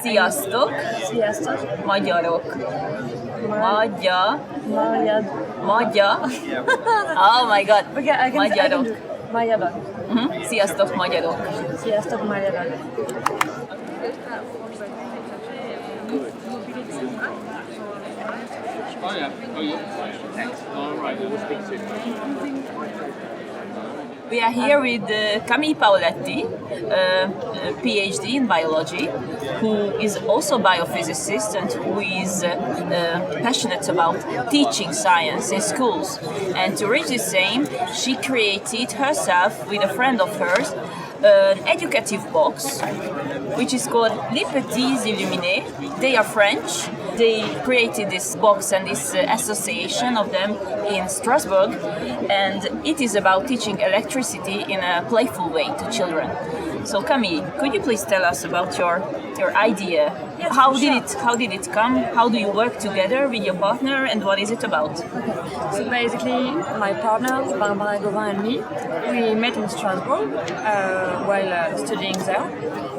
Sziasztok! Sziasztok! Magyarok! Magyar! Oh my god! Magyarok! Magyarok! Sziasztok, magyarok! Sziasztok, magyarok! Oh yeah. All right. We are here with Camille Paoletti, PhD in biology, who is also a biophysicist and who is passionate about teaching science in schools. And to reach the same, she created herself with a friend of hers an educative box, which is called Les Petits Illuminés. They are French. They created this box and this association of them in Strasbourg, and it is about teaching electricity in a playful way to children. So Camille, could you please tell us about your idea? Yes, how sure. did it come? How do you work together with your partner, and what is it about? Okay. So basically, my partner, Barbara Gauvin, and me, we met in Strasbourg while studying there.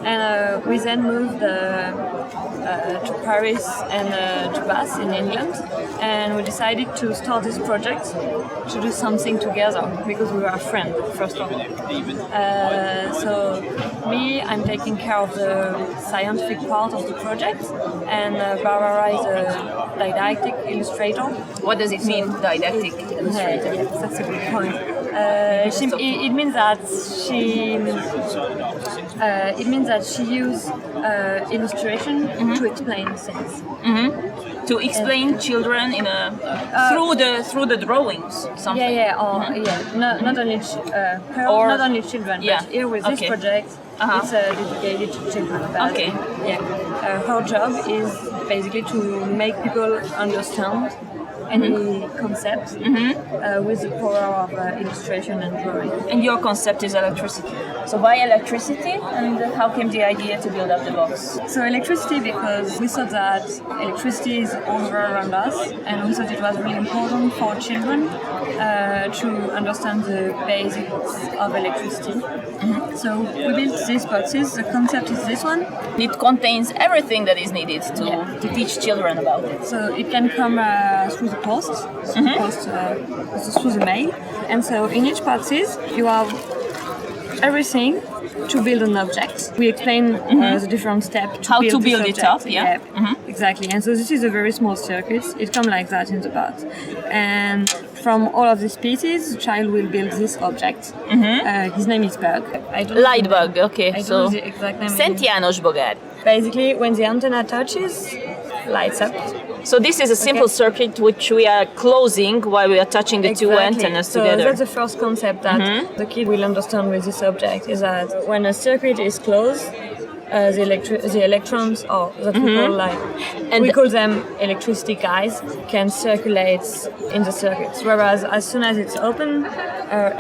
And we then moved to Paris and to Bath in England. And we decided to start this project to do something together because we were friends, first of all. So me, I'm taking care of the scientific part of the project, and Barbara is a didactic illustrator. What does it mean, didactic illustrator? Yes, that's a good point. It means that she uses illustration to explain things. To explain children in a through the drawings, something. Not only not only children, but here with this project, it's dedicated to children. Her job is basically to make people understand any concept with the power of illustration and drawing. And your concept is electricity. So why electricity, and how came the idea to build up the box? So electricity, because we thought that electricity is all around us, and we thought it was really important for children to understand the basics of electricity. So we built these boxes. The concept is this one. It contains everything that is needed to teach children about it. So it can come through the post, through the mail. And so in each boxes you have everything to build an object. We explain the different steps how to build it up. Exactly. And so this is a very small circuit. It comes like that in the box. And from all of these pieces, the child will build this object. His name is Bug. Lightbug, okay. I So don't know the exact name. Szent János bogár. Basically, when the antenna touches, lights up. So this is a simple circuit which we are closing while we are touching the two antennas together. So that's the first concept that the kid will understand with this object, is that when a circuit is closed, the electrons, or that we call we call them electricity guys, can circulate in the circuits. Whereas as soon as it's open,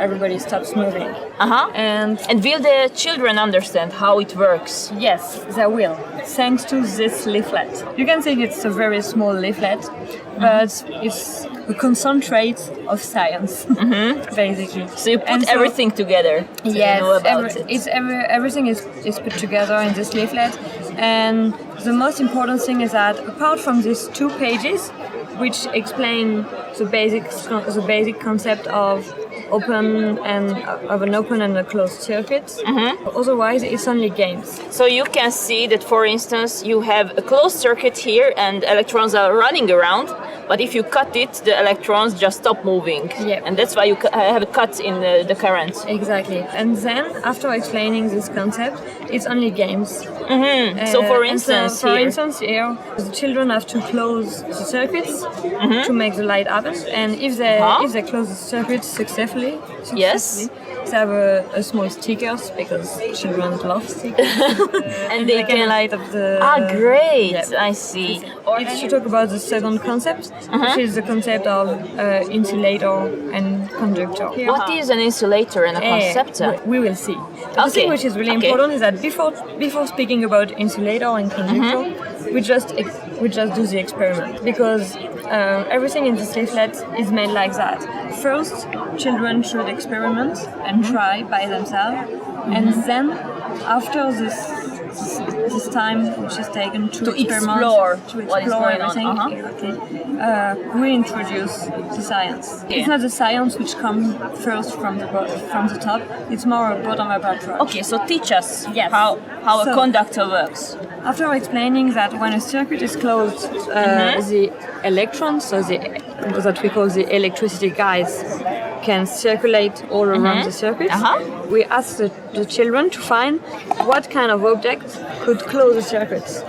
everybody stops moving. And will the children understand how it works? Yes, they will, thanks to this leaflet. You can think it's a very small leaflet, but it's a concentrate of science, basically. So you put everything together. So yes, you know about it. Everything is put together in this leaflet, and the most important thing is that apart from these 2 pages, which explain the basic concept of an open and a closed circuit. Otherwise, it's only games. So you can see that, for instance, you have a closed circuit here and electrons are running around, but if you cut it, the electrons just stop moving. And that's why you have a cut in the current. Exactly. And then, after explaining this concept, it's only games. So for instance, here, the children have to close the circuits to make the light happen, and if they close the circuits successfully, they have a small stickers, because children love stickers. And they can light up the... great! I see. If you talk about the second concept, which is the concept of insulator and conductor. What is an insulator and a conductor? We will see. The thing which is really important is that before speaking about insulator and conductor, we just do the experiment, because everything in this leaflet is made like that. First, children should experiment and try by themselves, and then after this time which is taken to experiment, explore to what is going on. everything. Exactly. Reintroduce the science. Yeah. It's not the science which comes first from the top. It's more a bottom-up approach. Okay, so teach us Yes. how a So- conductor works. After explaining that when a circuit is closed, the electrons, so that we call the electricity guides, can circulate all around the circuit. We ask the children to find what kind of object could close the circuits.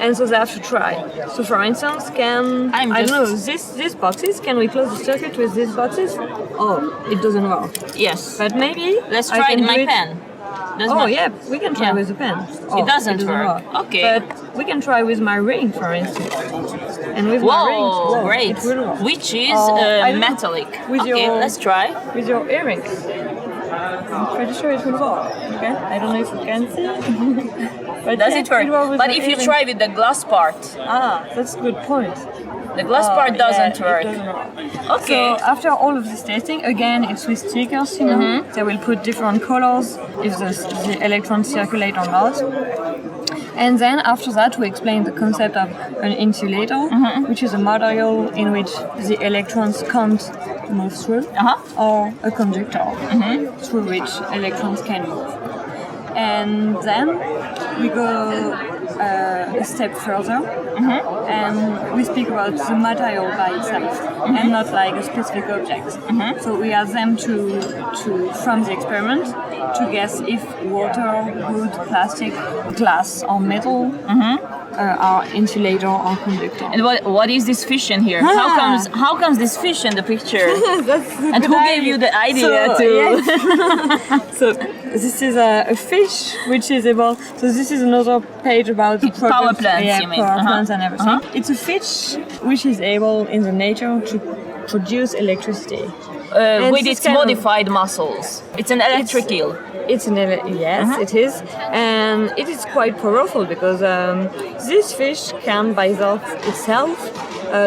And so they have to try. So for instance, I don't know, these boxes, can we close the circuit with these boxes? Oh, it doesn't work. Yes. But maybe Let's I try can it with do my it- pen. Yeah, we can try with a pen. Oh, It doesn't work. Okay. But we can try with my ring, for instance. And with my rings, Whoa, great. it will work. Which is I don't know. metallic. With Okay, your- let's try. With your earrings. I'm pretty sure it will work. Okay? I don't know if you can see. But Does yeah, it work? will with But the if you earrings. try with the glass part, That's a good point. the glass part doesn't Yeah, work. it doesn't work. Okay. So after all of this testing, again, it's with stickers, you know. They will put different colors if the electrons circulate or not. And then after that, we explain the concept of an insulator, which is a material in which the electrons can't move through, or a conductor through which electrons can move. And then we go a step further, and we speak about the material by itself, and not like a specific object. So we ask them to from the experiment to guess if water, wood, plastic, glass, or metal are insulator or conductor. And what is this fish in here? How comes this fish in the picture? That's a And good who idea. gave you the idea to? Yes. So this is a fish which is able. So this is another page about the Power project, plants, yeah, you mean? power plants and everything. It's a fish which is able in the nature to produce electricity. With this its kind of- modified muscls. It's an electric eel. It's yes, it is, and it is quite powerful because this fish can by itself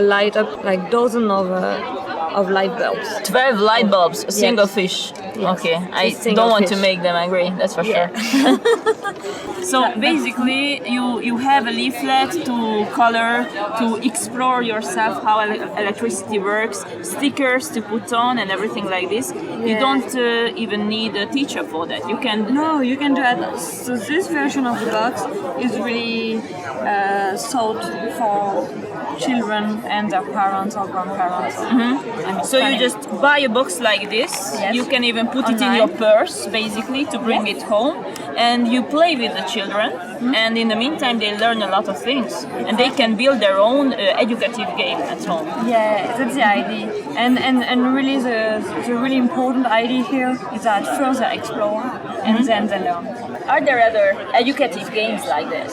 light up like dozens of light bulbs. 12 light bulbs, a single Yes. fish. Yes. Okay, I Just single don't want to fish. make them angry, that's for sure. So basically, you have a leaflet to color, to explore yourself how electricity works, stickers to put on, and everything like this. You Yeah. don't even need a teacher for that. You can. No, you can do that. So this version of the box is really sold for children and their parents or grandparents. And So you family. just buy a box like this. Yes. You can even put it in Online. your purse, basically, to bring it home, and you play with the children. And in the meantime, they learn a lot of things, and they can build their own educative game at home. Yeah, that's the idea. And really the really important idea here is that first they explore and then they learn. Are there other educative games like this?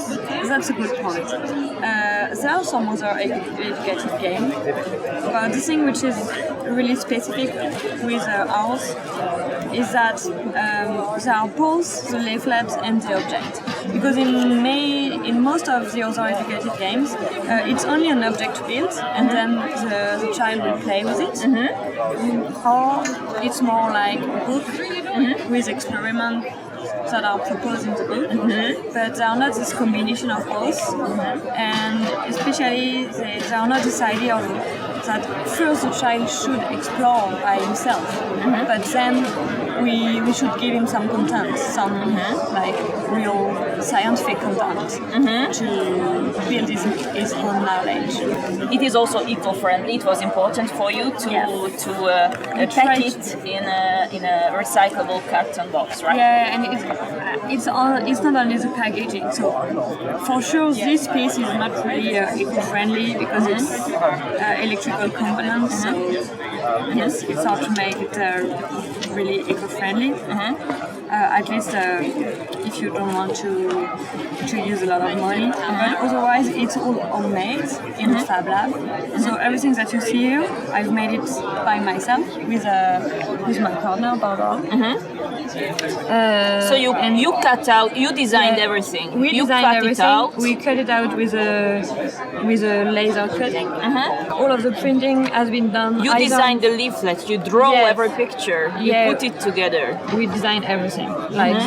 That's a good point. There are some other educative games, but the thing which is really specific with ours is that there are both the leaflet and the object. Because in most of the other educative games, it's only an object to build, and then the child will play with it. Or it's more like a book with experiments that are proposed in the book, but they are not this combination of both, and especially they are not this idea of that first the child should explore by himself, but then we should give him some content, some like real scientific content to build his own knowledge. It is also eco-friendly. It was important for you to pack it in a recyclable carton box, right? Yeah, and it's not only the packaging. So for sure, this piece is not really eco-friendly because it's electrical components. So yes, it's hard to make it really eco-friendly. At least if you don't want to use a lot of money. But otherwise, it's all homemade in a Fab Lab. So everything that you see here, I've made it by myself with my partner Barbara. So you cut out, you designed everything. We you designed cut everything. it out. We cut it out with a laser cutting. All of the printing has been done. You designed the leaflet. You draw every picture. You put it together. We designed everything, like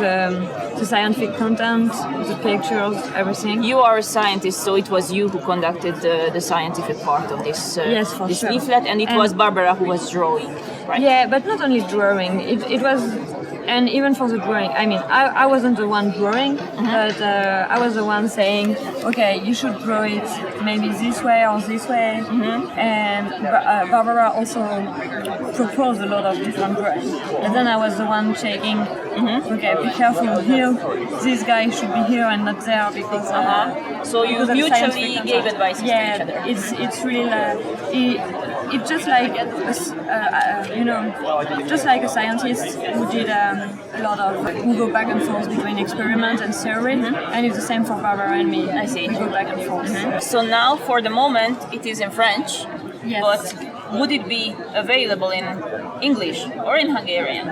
the scientific content, the pictures, everything. You are a scientist, so it was you who conducted the scientific part of this this sure. leaflet, and it was Barbara who was drawing, right? Yeah, but not only drawing. It was, and even for the drawing. I mean, I wasn't the one drawing, but I was the one saying, okay, you should draw it maybe this way or this way. And Barbara also proposed a lot of different drawings. And then I was the one checking, okay, be careful here. This guy should be here and not there because. So you mutually gave advice to each other. It's really it's just like just like a scientist who did a lot of who go back and forth between experiment and theory, and it's the same for Barbara and me. I see. We go back and forth. So now, for the moment, it is in French. Yes. But would it be available in English or in Hungarian?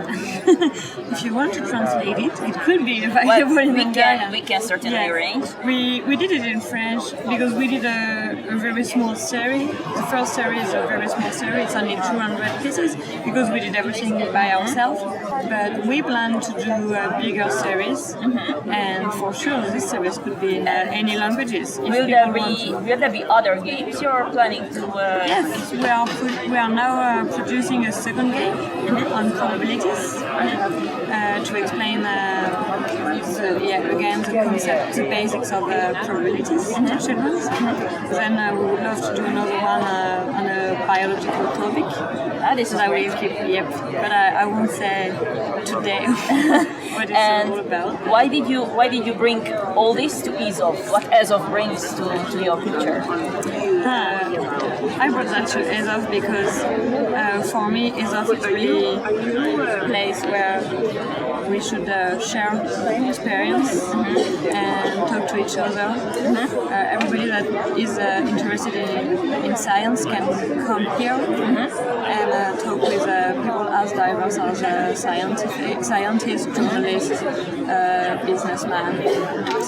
If you want to translate it, it could be available in Hungarian. We can certainly arrange. We did it in French because we did a very small series. The first series is a very small series. It's only 200 pieces because we did everything by ourselves. But we plan to do a bigger series, and for sure this series could be in any languages. Will there be other games you're planning to? Yes, we are now producing a second game on probabilities to explain again the concept, the basics of probabilities to children. Then we would love to do another one on a biological topic. This is we keep, but I won't say today what it's all about. Why did you bring all this to ESOF? What ESOF brings to your picture? I brought that to ESOF because for me ESOF is really a place where we should share experience and talk to each other. Everybody that is interested in science can come here and talk with people as diverse as scientists, journalists, businessmen.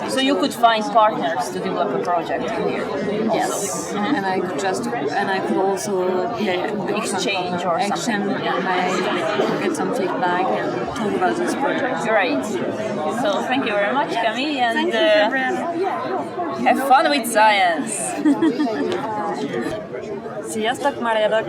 So you could find partners to develop a project here. Yes, and I could also exchange or something. Get some feedback and talk about this project. Great. So thank you very much, Camille, and thank you, Gabriella. Have fun with science. Sziasztok, Mariadok!